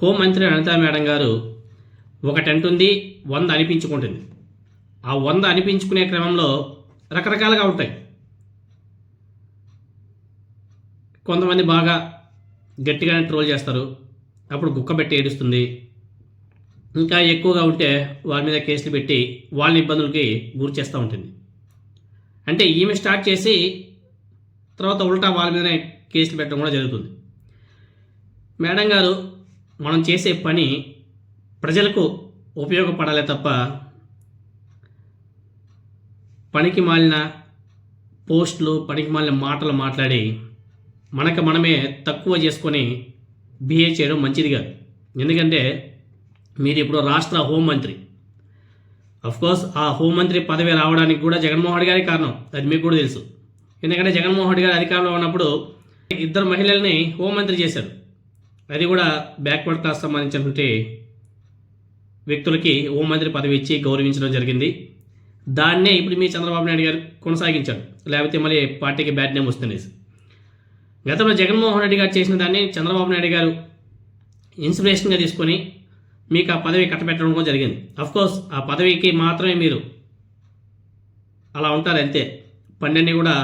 హోంమంత్రి అనితా మేడం గారు ఒక టెంట్ ఉంది, 100 అనిపించుకుంటుంది. ఆ 100 అనిపించుకునే క్రమంలో రకరకాలుగా ఉంటాయి. కొంతమంది బాగా గట్టిగానే ట్రోల్ చేస్తారు, అప్పుడు గుక్క పెట్టి ఏడుస్తుంది. ఇంకా ఎక్కువగా ఉంటే వాళ్ళ మీద కేసులు పెట్టి వాళ్ళ ఇబ్బందులకి గురి చేస్తూ ఉంటుంది. అంటే ఈమె స్టార్ట్ చేసి తర్వాత ఉల్టా వాళ్ళ మీదనే కేసులు పెట్టడం కూడా జరుగుతుంది. మేడం గారు మనం చేసే పని ప్రజలకు ఉపయోగపడాలి తప్ప పనికి మాలిన పోస్టులు, పనికి మాలిన మాటలు మాట్లాడి మనకు మనమే తక్కువ చేసుకొని బిహేవ్ చేయడం మంచిది కాదు. ఎందుకంటే మీరు ఇప్పుడు రాష్ట్ర హోంమంత్రి. అఫ్కోర్స్ ఆ హోంమంత్రి పదవి రావడానికి కూడా జగన్మోహన్ రెడ్డి గారి కారణం, అది మీకు కూడా తెలుసు. ఎందుకంటే జగన్మోహన్ రెడ్డి గారు అధికారంలో ఉన్నప్పుడు 2 మహిళల్ని హోంమంత్రి చేశారు. అది కూడా బ్యాక్వర్డ్ క్లాస్ సంబంధించినటువంటి వ్యక్తులకి హోంమంత్రి పదవి ఇచ్చి గౌరవించడం జరిగింది. దాన్నే ఇప్పుడు మీ చంద్రబాబు నాయుడు గారు కొనసాగించాడు, లేకపోతే మళ్ళీ పార్టీకి బ్యాడ్ నేమ్ వస్తుంది. గతంలో జగన్మోహన్ రెడ్డి గారు చేసిన దాన్ని చంద్రబాబు నాయుడు గారు ఇన్స్పిరేషన్గా తీసుకొని మీకు ఆ పదవి కట్టబెట్టడం కూడా జరిగింది. అఫ్కోర్స్ ఆ పదవికి మాత్రమే మీరు అలా ఉంటారు అంతే. పన్నెండు కూడా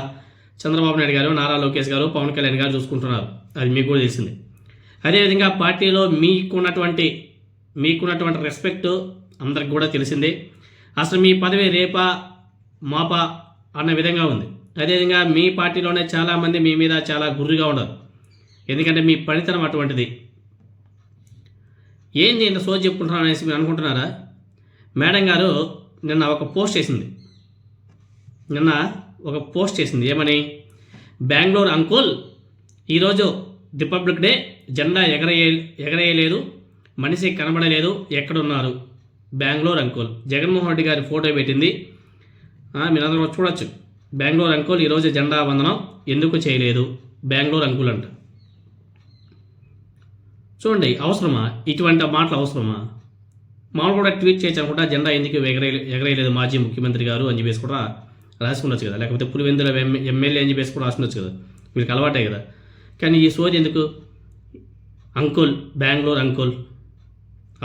చంద్రబాబు నాయుడు గారు, నారా లోకేష్ గారు, పవన్ కళ్యాణ్ గారు చూసుకుంటున్నారు, అది మీకు కూడా తెలిసింది. అదేవిధంగా పార్టీలో మీకున్నటువంటి రెస్పెక్ట్ అందరికి కూడా తెలిసిందే. అసలు మీ పదవి రేపా మాపా అన్న విధంగా ఉంది. అదేవిధంగా మీ పార్టీలోనే చాలామంది మీ మీద చాలా గుర్రుగా ఉన్నారు, ఎందుకంటే మీ పనితనం అటువంటిది. ఏంది ఇంత సోది చెప్పుకుంటున్నాను అనేసి మీరు అనుకుంటున్నారా? మేడం గారు నిన్న ఒక పోస్ట్ చేసింది. ఏమని? బెంగళూరు అంకుల్ ఈరోజు రిపబ్లిక్ డే, జెండా ఎగరేయలేదు, మనిషి కనబడలేదు, ఎక్కడున్నారు? బెంగళూరు అంకుల్ జగన్మోహన్ రెడ్డి గారి ఫోటో పెట్టింది. మీరందరూ చూడొచ్చు. బెంగళూరు అంకుల్ ఈరోజు జెండా వందనం ఎందుకు చేయలేదు? బెంగళూరు అంకుల్ అంట. చూడండి, అవసరమా ఇటువంటి మాటలు? అవసరమా? మామూలు కూడా ట్వీట్ చేయొచ్చు అనుకుంటా, జెండా ఎందుకు ఎగరేయలేదు మాజీ ముఖ్యమంత్రి గారు అని చెప్పేసి కూడా రాసుకుండొచ్చు కదా, లేకపోతే పులివెందుల ఎమ్మెల్యే అని చెప్పేసి కూడా రాసుకుండొచ్చు కదా, వీళ్ళకి అలవాటే కదా. కానీ ఈ సోది ఎందుకు? అంకుల్, బెంగళూరు అంకుల్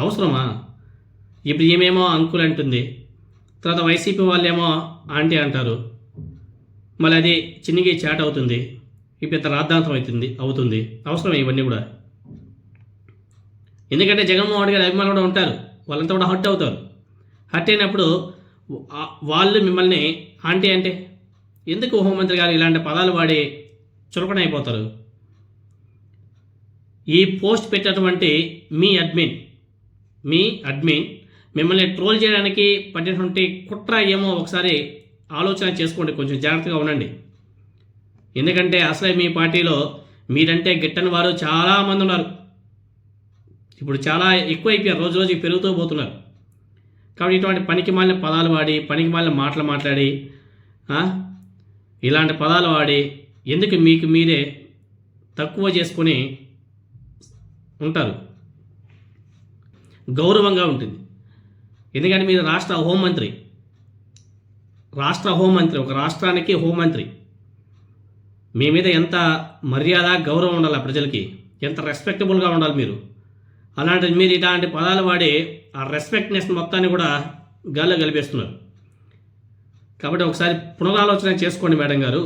అవసరమా? ఇప్పుడు ఈమెమో అంకుల్ అంటుంది, తర్వాత వైసీపీ వాళ్ళేమో ఆంటీ అంటారు, మళ్ళీ అది చిన్నగి చాట్ అవుతుంది, ఇప్పుడు ఇంత రాద్ధాంతం అవుతుంది. అవసరమే ఇవన్నీ కూడా? ఎందుకంటే జగన్మోహన్ రెడ్డి గారి అభిమానులు కూడా ఉంటారు, వాళ్ళంతా కూడా హర్ట్ అవుతారు. హర్ట్ అయినప్పుడు వాళ్ళు మిమ్మల్ని ఆంటీ అంటే ఎందుకు హోంమంత్రి గారు ఇలాంటి పదాలు వాడి చులకన అయిపోతారు? ఈ పోస్ట్ పెట్టినటువంటి మీ అడ్మిన్ మిమ్మల్ని ట్రోల్ చేయడానికి పట్టినటువంటి కుట్ర ఏమో ఒకసారి ఆలోచన చేసుకోండి, కొంచెం జాగ్రత్తగా ఉండండి. ఎందుకంటే అసలే మీ పార్టీలో మీరంటే గిట్టని వారు చాలామంది ఉన్నారు. ఇప్పుడు చాలా ఎక్కువైపోయారు, రోజు రోజుకి పెరుగుతూ పోతున్నారు. కాబట్టి ఇటువంటి పనికి మాలిన పదాలు వాడి, పనికి మాలిన మాటలు మాట్లాడి, ఇలాంటి పదాలు వాడి ఎందుకు మీకు మీరే తక్కువ చేసుకొని ఉంటారు? గౌరవంగా ఉంటుంది. ఎందుకంటే మీరు రాష్ట్ర హోంమంత్రి, ఒక రాష్ట్రానికి హోంమంత్రి. మీ మీద ఎంత మర్యాద, గౌరవం ఉండాలి, ప్రజలకి ఎంత రెస్పెక్టబుల్గా ఉండాలి మీరు. అలాంటిది మీరు ఇలాంటి పదాలు వాడి ఆ రెస్పెక్ట్నెస్ మొత్తాన్ని కూడా గాల్లో కలిపేస్తున్నారు. కాబట్టి ఒకసారి పునరాలోచన చేసుకోండి మేడం గారు.